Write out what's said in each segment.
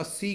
80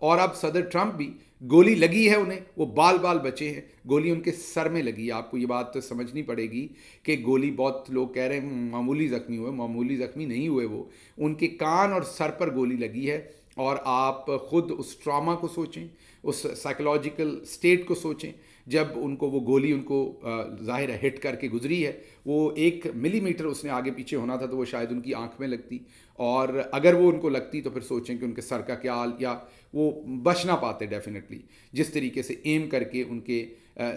اور اب صدر ٹرمپ بھی، گولی لگی ہے انہیں، وہ بال بال بچے ہیں، گولی ان کے سر میں لگی ہے۔ آپ کو یہ بات تو سمجھنی پڑے گی کہ گولی، بہت لوگ کہہ رہے ہیں معمولی زخمی ہوئے، معمولی زخمی نہیں ہوئے، وہ ان کے کان اور سر پر گولی لگی ہے۔ اور آپ خود اس ٹراما کو سوچیں، اس سائیکولوجیکل سٹیٹ کو سوچیں جب ان کو وہ گولی ان کو ظاہر ہے ہٹ کر کے گزری ہے۔ وہ 1 ملی میٹر اس نے آگے پیچھے ہونا تھا تو وہ شاید ان کی آنکھ میں لگتی، اور اگر وہ ان کو لگتی تو پھر سوچیں کہ ان کے سر کا کیا حال، یا وہ بچ نہ پاتے ڈیفینیٹلی، جس طریقے سے ایم کر کے ان کے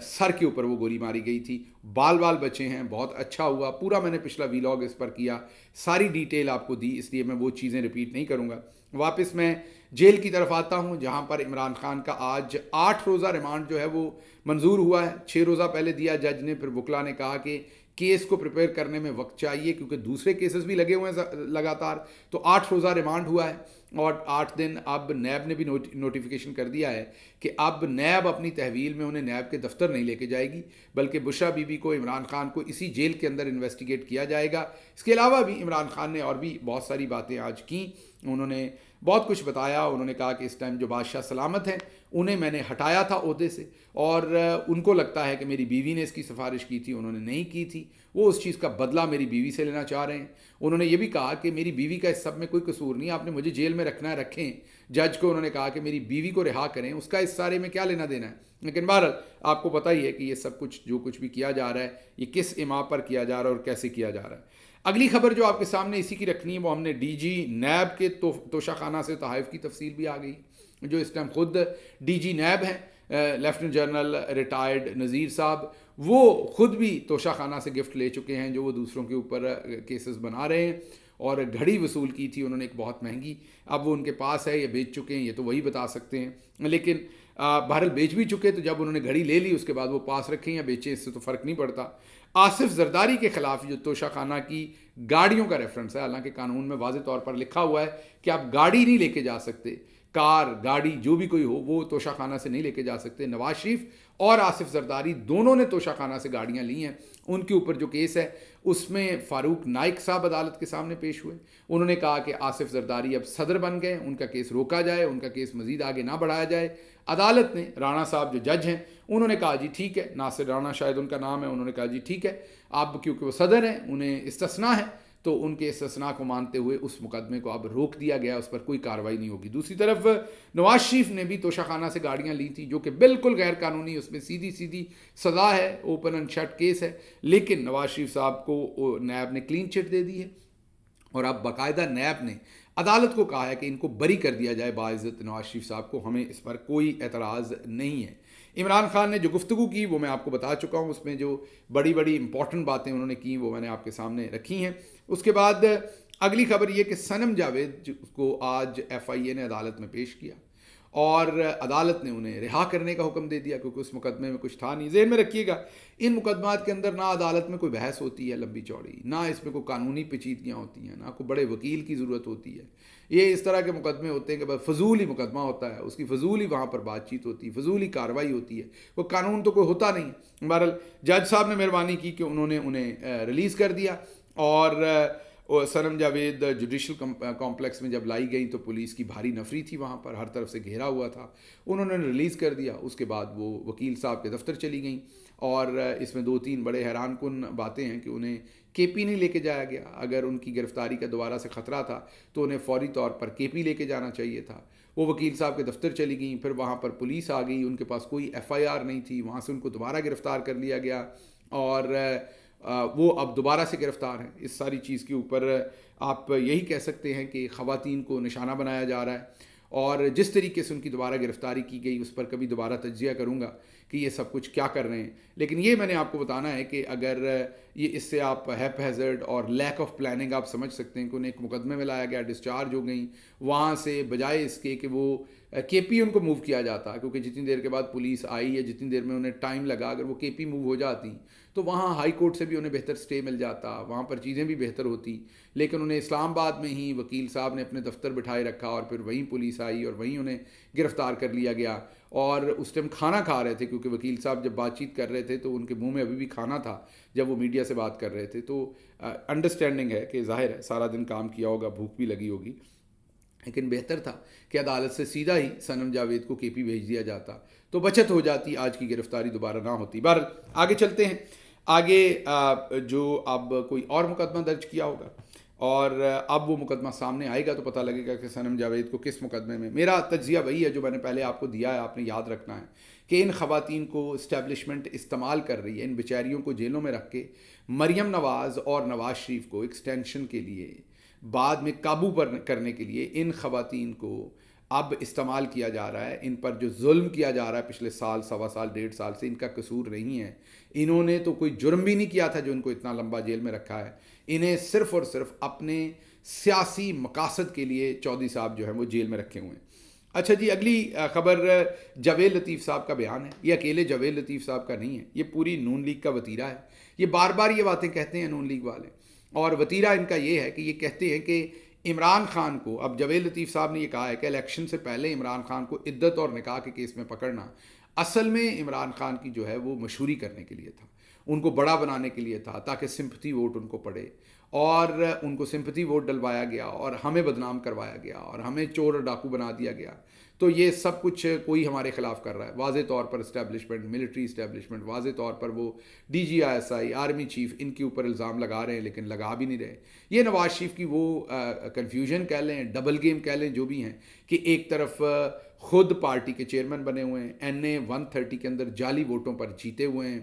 سر کے اوپر وہ گولی ماری گئی تھی۔ بال بال بچے ہیں، بہت اچھا ہوا۔ پورا میں نے پچھلا ویلاگ اس پر کیا، ساری ڈیٹیل آپ کو دی، اس لیے میں وہ چیزیں رپیٹ نہیں کروں گا۔ واپس میں جیل کی طرف آتا ہوں، جہاں پر عمران خان کا آج 8 روزہ ریمانڈ جو ہے وہ منظور ہوا ہے۔ 6 روزہ پہلے دیا جج نے، پھر وکلا نے کہا کہ کیس کو پریپیئر کرنے میں وقت چاہیے کیونکہ دوسرے کیسز بھی لگے ہوئے ہیں لگاتار، تو 8 روزہ ریمانڈ ہوا ہے اور 8 دن۔ اب نیب نے بھی نوٹیفیکیشن کر دیا ہے کہ اب نیب اپنی تحویل میں انہیں نیب کے دفتر نہیں لے کے جائے گی، بلکہ بشرا بی بی کو، عمران خان کو اسی جیل کے اندر انویسٹیگیٹ کیا جائے گا۔ اس کے علاوہ بھی عمران خان نے اور بھی بہت ساری باتیں آج کیں، انہوں نے بہت کچھ بتایا۔ انہوں نے کہا کہ اس ٹائم جو بادشاہ سلامت ہیں انہیں میں نے ہٹایا تھا عہدے سے، اور ان کو لگتا ہے کہ میری بیوی نے اس کی سفارش کی تھی، انہوں نے نہیں کی تھی، وہ اس چیز کا بدلہ میری بیوی سے لینا چاہ رہے ہیں۔ انہوں نے یہ بھی کہا کہ میری بیوی کا اس سب میں کوئی قصور نہیں، آپ نے مجھے جیل میں رکھنا ہے رکھیں۔ جج کو انہوں نے کہا کہ میری بیوی کو رہا کریں، اس کا اس سارے میں کیا لینا دینا ہے۔ لیکن بہرحال آپ کو پتہ ہی ہے کہ یہ سب کچھ جو کچھ بھی کیا جا رہا ہے یہ کس اما پر کیا جا رہا ہے اور کیسے کیا جا رہا ہے۔ اگلی خبر جو آپ کے سامنے اسی کی رکھنی ہے وہ ہم نے ڈی جی نیب کے توشہ خانہ سے تحائف کی تفصیل بھی آ گئی، جو اس ٹائم خود ڈی جی نیب ہیں لیفٹننٹ جنرل ریٹائرڈ نذیر صاحب، وہ خود بھی توشہ خانہ سے گفٹ لے چکے ہیں جو وہ دوسروں کے اوپر کیسز بنا رہے ہیں، اور گھڑی وصول کی تھی انہوں نے ایک بہت مہنگی، اب وہ ان کے پاس ہے یا بیچ چکے ہیں یہ تو وہی بتا سکتے ہیں، لیکن بہرحال بیچ بھی چکے، تو جب انہوں نے گھڑی لے لی اس کے بعد وہ پاس رکھیں یا بیچیں اس سے تو فرق نہیں پڑتا۔ آصف زرداری کے خلاف جو توشہ خانہ کی گاڑیوں کا ریفرنس ہے، حالانکہ قانون میں واضح طور پر لکھا ہوا ہے کہ آپ گاڑی نہیں لے کے جا سکتے، کار گاڑی جو بھی کوئی ہو وہ توشہ خانہ سے نہیں لے کے جا سکتے۔ نواز شریف اور آصف زرداری دونوں نے توشہ خانہ سے گاڑیاں لی ہیں، ان کے اوپر جو کیس ہے اس میں فاروق نائک صاحب عدالت کے سامنے پیش ہوئے، انہوں نے کہا کہ آصف زرداری اب صدر بن گئے، ان کا کیس روکا جائے، ان کا کیس مزید آگے نہ بڑھایا جائے۔ عدالت نے، رانا صاحب جو جج ہیں انہوں نے کہا جی ٹھیک ہے، ناصر رانا شاید ان کا نام ہے، انہوں نے کہا جی ٹھیک ہے، اب کیونکہ وہ صدر ہیں انہیں استثناء ہے، تو ان کے استثناء کو مانتے ہوئے اس مقدمے کو اب روک دیا گیا، اس پر کوئی کارروائی نہیں ہوگی۔ دوسری طرف نواز شریف نے بھی توشہ خانہ سے گاڑیاں لی تھیں جو کہ بالکل غیر قانونی، اس میں سیدھی سیدھی سزا ہے، اوپن اینڈ شٹ کیس ہے، لیکن نواز شریف صاحب کو نیب نے کلین چٹ دے دی ہے، اور اب باقاعدہ نیب نے عدالت کو کہا ہے کہ ان کو بری کر دیا جائے باعزت نواز شریف صاحب کو، ہمیں اس پر کوئی اعتراض نہیں ہے۔ عمران خان نے جو گفتگو کی وہ میں آپ کو بتا چکا ہوں، اس میں جو بڑی بڑی امپورٹنٹ باتیں انہوں نے کی وہ میں نے آپ کے سامنے رکھی ہیں۔ اس کے بعد اگلی خبر یہ کہ صنم جاوید کو آج ایف آئی اے نے عدالت میں پیش کیا، اور عدالت نے انہیں رہا کرنے کا حکم دے دیا کیونکہ اس مقدمے میں کچھ تھا نہیں۔ ذہن میں رکھیے گا ان مقدمات کے اندر نہ عدالت میں کوئی بحث ہوتی ہے لمبی چوڑی، نہ اس میں کوئی قانونی پیچیدگیاں ہوتی ہیں، نہ کوئی بڑے وکیل کی ضرورت ہوتی ہے۔ یہ اس طرح کے مقدمے ہوتے ہیں کہ بس فضول ہی مقدمہ ہوتا ہے، اس کی فضول ہی وہاں پر بات چیت ہوتی ہے، فضول ہی کارروائی ہوتی ہے، وہ قانون تو کوئی ہوتا نہیں ہے۔ بہرحال جج صاحب نے مہربانی کی کہ انہوں نے انہیں ریلیز کر دیا، اور صنم جاوید جوڈیشل کمپلیکس میں جب لائی گئی تو پولیس کی بھاری نفری تھی، وہاں پر ہر طرف سے گھیرا ہوا تھا، انہوں نے ریلیز کر دیا۔ اس کے بعد وہ وکیل صاحب کے دفتر چلی گئیں، اور اس میں 2-3 بڑے حیران کن باتیں ہیں کہ انہیں کے پی نہیں لے کے جایا گیا، اگر ان کی گرفتاری کا دوبارہ سے خطرہ تھا تو انہیں فوری طور پر کے پی لے کے جانا چاہیے تھا۔ وہ وکیل صاحب کے دفتر چلی گئیں، پھر وہاں پر پولیس آ گئی، ان کے پاس کوئی ایف آئی آر نہیں تھی، وہاں سے ان کو دوبارہ گرفتار کر لیا گیا، اور وہ اب دوبارہ سے گرفتار ہیں۔ اس ساری چیز کے اوپر آپ یہی کہہ سکتے ہیں کہ خواتین کو نشانہ بنایا جا رہا ہے، اور جس طریقے سے ان کی دوبارہ گرفتاری کی گئی اس پر کبھی دوبارہ تجزیہ کروں گا کہ یہ سب کچھ کیا کر رہے ہیں، لیکن یہ میں نے آپ کو بتانا ہے کہ اگر یہ اس سے آپ ہیپ ہیزرڈ اور لیک آف پلاننگ آپ سمجھ سکتے ہیں کہ انہیں ایک مقدمے میں لایا گیا، ڈسچارج ہو گئیں، وہاں سے بجائے اس کے کہ وہ کے پی ان کو موو کیا جاتا، کیونکہ جتنی دیر کے بعد پولیس آئی یا جتنی دیر میں انہیں ٹائم لگا، اگر وہ کے پی موو ہو جاتی تو وہاں ہائی کورٹ سے بھی انہیں بہتر سٹے مل جاتا، وہاں پر چیزیں بھی بہتر ہوتی، لیکن انہیں اسلام آباد میں ہی وکیل صاحب نے اپنے دفتر بٹھائے رکھا، اور پھر وہیں پولیس آئی اور وہیں انہیں گرفتار کر لیا گیا، اور اس ٹائم کھانا کھا رہے تھے کیونکہ وکیل صاحب جب بات چیت کر رہے تھے تو ان کے منہ میں ابھی بھی کھانا تھا جب وہ میڈیا سے بات کر رہے تھے، تو انڈرسٹینڈنگ ہے کہ ظاہر ہے سارا دن کام کیا ہوگا، بھوک بھی لگی ہوگی۔ لیکن بہتر تھا کہ عدالت سے سیدھا ہی صنم جاوید کو کے پی بھیج دیا جاتا تو بچت ہو جاتی، آج کی گرفتاری دوبارہ نہ ہوتی۔ بہرحال آگے چلتے ہیں۔ آگے جو اب کوئی اور مقدمہ درج کیا ہوگا اور اب وہ مقدمہ سامنے آئے گا تو پتہ لگے گا کہ صنم جاوید کو کس مقدمے میں۔ میرا تجزیہ وہی ہے جو میں نے پہلے آپ کو دیا ہے، آپ نے یاد رکھنا ہے کہ ان خواتین کو اسٹیبلشمنٹ استعمال کر رہی ہے، ان بیچاریوں کو جیلوں میں رکھ کے مریم نواز اور نواز شریف کو ایکسٹینشن کے لیے، بعد میں قابو پر کرنے کے لیے ان خواتین کو اب استعمال کیا جا رہا ہے۔ ان پر جو ظلم کیا جا رہا ہے پچھلے سال، سوا سال، 1.5 سال سے، ان کا قصور نہیں ہے، انہوں نے تو کوئی جرم بھی نہیں کیا تھا جو ان کو اتنا لمبا جیل میں رکھا ہے۔ انہیں صرف اور صرف اپنے سیاسی مقاصد کے لیے چودھری صاحب جو ہیں وہ جیل میں رکھے ہوئے ہیں۔ اچھا جی، اگلی خبر جاوید لطیف صاحب کا بیان ہے۔ یہ اکیلے جاوید لطیف صاحب کا نہیں ہے، یہ پوری نون لیگ کا وتیرہ ہے۔ یہ بار بار یہ باتیں کہتے ہیں نون لیگ والے، اور وتیرہ ان کا یہ ہے کہ یہ کہتے ہیں کہ عمران خان کو، اب جاوید لطیف صاحب نے یہ کہا ہے کہ الیکشن سے پہلے عمران خان کو عدت اور نکاح کے کیس میں پکڑنا اصل میں عمران خان کی جو ہے وہ مشہوری کرنے کے لیے تھا، ان کو بڑا بنانے کے لیے تھا، تاکہ سمپتھی ووٹ ان کو پڑے، اور ان کو سمپتھی ووٹ ڈلوایا گیا اور ہمیں بدنام کروایا گیا اور ہمیں چور اور ڈاکو بنا دیا گیا۔ تو یہ سب کچھ کوئی ہمارے خلاف کر رہا ہے، واضح طور پر اسٹیبلشمنٹ، ملٹری اسٹیبلشمنٹ، واضح طور پر وہ D G I S I, army chief, ان کے اوپر الزام لگا رہے ہیں لیکن لگا بھی نہیں رہے۔ یہ نواز شریف کی وہ کنفیوژن کہہ لیں، ڈبل گیم کہہ لیں، جو بھی ہیں، کہ ایک طرف خود پارٹی کے چیئرمین بنے ہوئے ہیں، NA 130 کے اندر جعلی ووٹوں پر جیتے ہوئے ہیں،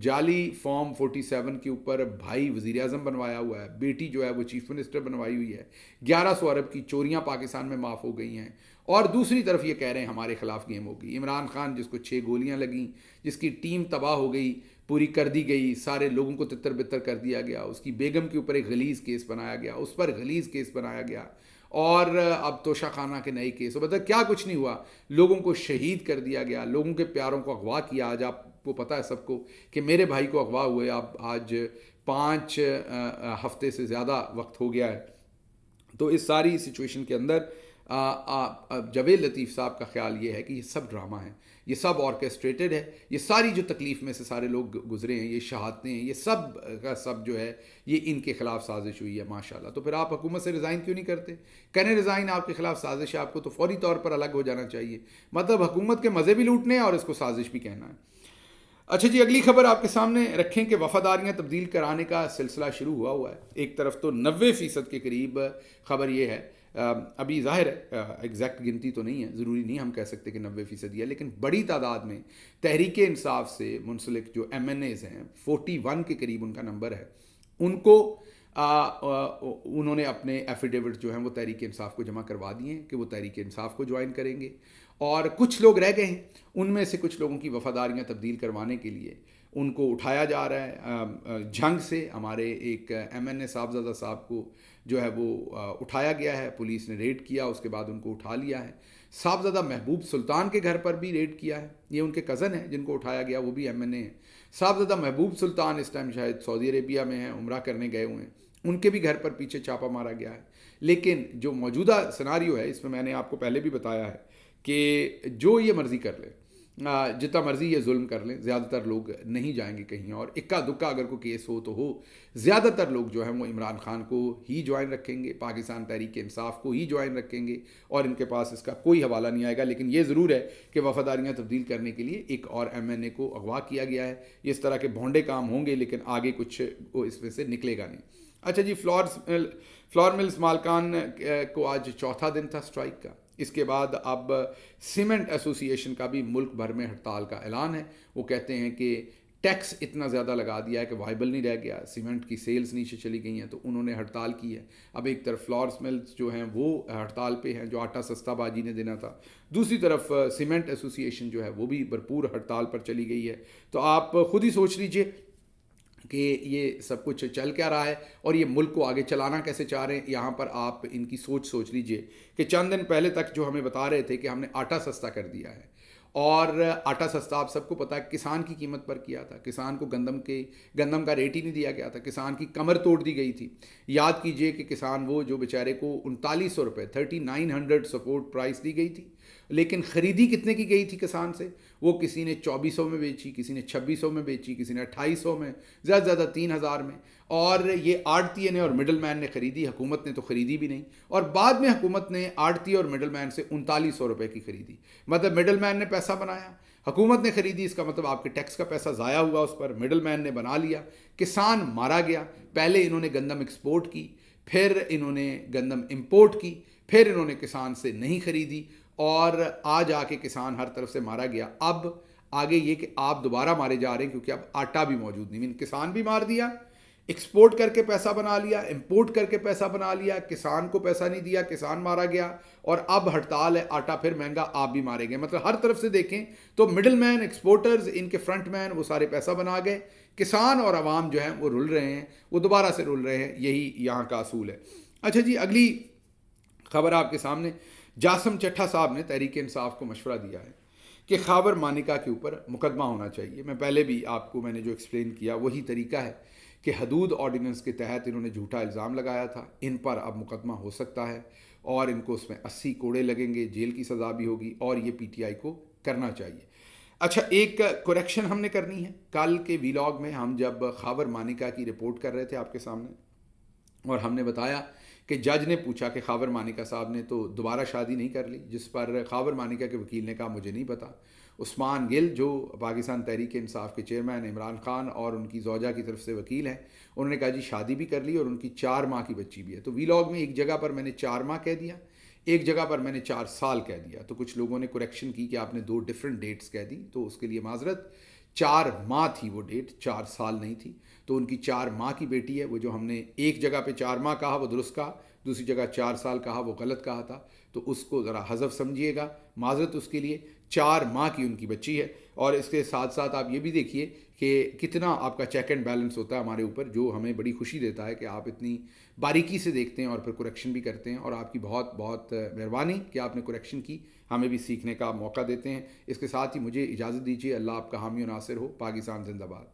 جعلی فارم 47 کے اوپر بھائی وزیر اعظم بنوایا ہوا ہے، بیٹی جو ہے وہ چیف منسٹر بنوائی ہوئی ہے، 1100 ارب کی چوریاں پاکستان میں معاف ہو گئی ہیں، اور دوسری طرف یہ کہہ رہے ہیں ہمارے خلاف گیم ہوگی۔ عمران خان جس کو 6 گولیاں لگیں، جس کی ٹیم تباہ ہو گئی، پوری کر دی گئی، سارے لوگوں کو تتر بتر کر دیا گیا، اس کی بیگم کے اوپر ایک غلیظ کیس بنایا گیا، اس پر غلیظ کیس بنایا گیا، اور اب توشہ خانہ کے نئے کیس، مطلب کیا کچھ نہیں ہوا، لوگوں کو شہید کر دیا گیا، لوگوں کے پیاروں کو اغوا کیا۔ آج آپ کو پتہ ہے سب کو کہ میرے بھائی کو اغوا ہوئے اب آج 5 ہفتے سے زیادہ وقت ہو گیا ہے۔ تو اس ساری سچویشن کے اندر جاوید لطیف صاحب کا خیال یہ ہے کہ یہ سب ڈرامہ ہے، یہ سب آرکیسٹریٹڈ ہے، یہ ساری جو تکلیف میں سے سارے لوگ گزرے ہیں، یہ شہادتیں ہیں، یہ سب کا سب جو ہے یہ ان کے خلاف سازش ہوئی ہے ماشاءاللہ۔ تو پھر آپ حکومت سے ریزائن کیوں نہیں کرتے؟ کریں ریزائن، آپ کے خلاف سازش ہے، آپ کو تو فوری طور پر الگ ہو جانا چاہیے، مطلب حکومت کے مزے بھی لوٹنے ہیں اور اس کو سازش بھی کہنا ہے۔ اچھا جی، اگلی خبر آپ کے سامنے رکھیں کہ وفاداریاں تبدیل کرانے کا سلسلہ شروع ہوا ہے۔ ایک طرف تو 90% کے قریب خبر یہ ہے، ابھی ظاہر ہے ایگزیکٹ گنتی تو نہیں ہے، ضروری نہیں ہم کہہ سکتے کہ 90% ہے، لیکن بڑی تعداد میں تحریک انصاف سے منسلک جو MNAs ہیں، 41 کے قریب ان کا نمبر ہے، ان کو انہوں نے اپنے ایفیڈیوٹ جو ہیں وہ تحریک انصاف کو جمع کروا دیے ہیں کہ وہ تحریک انصاف کو جوائن کریں گے، اور کچھ لوگ رہ گئے ہیں، ان میں سے کچھ لوگوں کی وفاداریاں تبدیل کروانے کے لیے ان کو اٹھایا جا رہا ہے جھنگ سے۔ ہمارے ایک MNA صاحبزادہ صاحب کو جو ہے وہ اٹھایا گیا ہے، پولیس نے ریڈ کیا، اس کے بعد ان کو اٹھا لیا ہے۔ صاحبزادہ محبوب سلطان کے گھر پر بھی ریڈ کیا ہے، یہ ان کے کزن ہیں جن کو اٹھایا گیا، وہ بھی MNA ہیں۔ صاحبزادہ محبوب سلطان اس ٹائم شاید سعودی عربیہ میں ہیں، عمرہ کرنے گئے ہوئے ہیں، ان کے بھی گھر پر پیچھے چھاپا مارا گیا ہے۔ لیکن جو موجودہ سناریو ہے، اس میں نے آپ کو پہلے بھی بتایا ہے کہ جو یہ مرضی کر لیں، جتنا مرضی یہ ظلم کر لیں، زیادہ تر لوگ نہیں جائیں گے کہیں اور، اکا دکا اگر کوئی کیس ہو تو ہو، زیادہ تر لوگ جو ہیں وہ عمران خان کو ہی جوائن رکھیں گے، پاکستان تحریک انصاف کو ہی جوائن رکھیں گے، اور ان کے پاس اس کا کوئی حوالہ نہیں آئے گا۔ لیکن یہ ضرور ہے کہ وفاداریاں تبدیل کرنے کے لیے ایک اور MNA کو اغوا کیا گیا ہے۔ اس طرح کے بھونڈے کام ہوں گے لیکن آگے کچھ اس میں سے نکلے گا نہیں۔ اچھا جی، فلور ملز مالکان کو آج چوتھا دن تھا سٹرائک کا۔ اس کے بعد اب سیمنٹ ایسوسی ایشن کا بھی ملک بھر میں ہڑتال کا اعلان ہے۔ وہ کہتے ہیں کہ ٹیکس اتنا زیادہ لگا دیا ہے کہ وائبل نہیں رہ گیا، سیمنٹ کی سیلز نیچے چلی گئی ہیں، تو انہوں نے ہڑتال کی ہے۔ اب ایک طرف فلورس ملز جو ہیں وہ ہڑتال پہ ہیں، جو آٹا سستا باجی نے دینا تھا، دوسری طرف سیمنٹ ایسوسی ایشن جو ہے وہ بھی بھرپور ہڑتال پر چلی گئی ہے۔ تو آپ خود ہی سوچ لیجئے کہ یہ سب کچھ چل کیا رہا ہے اور یہ ملک کو آگے چلانا کیسے چاہ رہے ہیں۔ یہاں پر آپ ان کی سوچ لیجئے کہ چند دن پہلے تک جو ہمیں بتا رہے تھے کہ ہم نے آٹا سستا کر دیا ہے، اور آٹا سستا آپ سب کو پتہ ہے کسان کی قیمت پر کیا تھا، کسان کو گندم کا ریٹ ہی نہیں دیا گیا تھا، کسان کی کمر توڑ دی گئی تھی۔ یاد کیجئے کہ کسان وہ جو بیچارے کو 3900 روپے 3900 سپورٹ پرائس دی گئی تھی، لیکن خریدی کتنے کی گئی تھی کسان سے؟ وہ کسی نے 2400 میں بیچی، کسی نے 2600 میں بیچی، کسی نے 2800 میں، زیادہ سے زیادہ 3000 میں. اور یہ آڑتی نے اور مڈل مین نے خریدی، حکومت نے تو خریدی بھی نہیں. اور بعد میں حکومت نے آڑتی اور مڈل مین سے 3900 روپے کی خریدی. مطلب مڈل مین نے پیسہ بنایا، حکومت نے خریدی، اس کا مطلب آپ کے ٹیکس کا پیسہ ضائع ہوا اس پر، مڈل مین نے بنا لیا، کسان مارا گیا. پہلے انہوں نے گندم ایکسپورٹ کی، پھر انہوں نے گندم امپورٹ کی، پھر انہوں نے کسان سے نہیں خریدی، اور آج آ کے کسان ہر طرف سے مارا گیا. اب آگے یہ کہ آپ دوبارہ مارے جا رہے ہیں کیونکہ اب آٹا بھی موجود نہیں. کسان بھی مار دیا، ایکسپورٹ کر کے پیسہ بنا لیا، امپورٹ کر کے پیسہ بنا لیا، کسان کو پیسہ نہیں دیا، کسان مارا گیا، اور اب ہڑتال ہے، آٹا پھر مہنگا، آپ بھی مارے گئے. مطلب ہر طرف سے دیکھیں تو مڈل مین، ایکسپورٹرز، ان کے فرنٹ مین وہ سارے پیسہ بنا گئے، کسان اور عوام جو ہیں وہ رل رہے ہیں، وہ دوبارہ سے رل رہے ہیں. یہی یہاں کا اصول ہے. اچھا جی، اگلی خبر آپ کے سامنے. جاسم چٹھا صاحب نے تحریک انصاف کو مشورہ دیا ہے کہ خاور مانیکا کے اوپر مقدمہ ہونا چاہیے. میں پہلے بھی آپ کو میں نے جو ایکسپلین کیا وہی طریقہ ہے کہ حدود آرڈیننس کے تحت انہوں نے جھوٹا الزام لگایا تھا، ان پر اب مقدمہ ہو سکتا ہے، اور ان کو اس میں 80 کوڑے لگیں گے، جیل کی سزا بھی ہوگی، اور یہ پی ٹی آئی کو کرنا چاہیے. اچھا، ایک کریکشن ہم نے کرنی ہے. کل کے ویلاگ میں ہم جب خاور مانیکا کی رپورٹ کر رہے تھے آپ کے سامنے، اور ہم نے بتایا کہ جج نے پوچھا کہ خاور مانیکا صاحب نے تو دوبارہ شادی نہیں کر لی، جس پر خاور مانیکا کے وکیل نے کہا مجھے نہیں پتا. عثمان گل جو پاکستان تحریک انصاف کے چیئرمین، عمران خان اور ان کی زوجہ کی طرف سے وکیل ہیں، انہوں نے کہا جی شادی بھی کر لی اور ان کی 4 ماہ کی بچی بھی ہے. تو ویلاگ میں ایک جگہ پر میں نے 4 ماہ کہہ دیا، ایک جگہ پر میں نے 4 سال کہہ دیا. تو کچھ لوگوں نے کریکشن کی کہ آپ نے 2 ڈفرینٹ ڈیٹس کہہ دی، تو اس کے لیے معذرت. 4 ماہ تھی وہ ڈیٹ، 4 سال نہیں تھی. تو ان کی 4 ماہ کی بیٹی ہے، وہ جو ہم نے ایک جگہ پہ 4 ماہ کہا وہ درست کہا، دوسری جگہ 4 سال کہا وہ غلط کہا تھا. تو اس کو ذرا حذف سمجھیے گا، معذرت اس کے لیے. 4 ماہ کی ان کی بچی ہے. اور اس کے ساتھ ساتھ آپ یہ بھی دیکھیے کہ کتنا آپ کا چیک اینڈ بیلنس ہوتا ہے ہمارے اوپر، جو ہمیں بڑی خوشی دیتا ہے کہ آپ اتنی باریکی سے دیکھتے ہیں اور پھر کریکشن بھی کرتے ہیں. اور آپ کی بہت بہت مہربانی کہ آپ نے کریکشن کی، ہمیں بھی سیکھنے کا موقع دیتے ہیں. اس کے ساتھ ہی مجھے اجازت دیجیے. اللہ آپ کا حامی و ناصر ہو. پاکستان زندہ باد.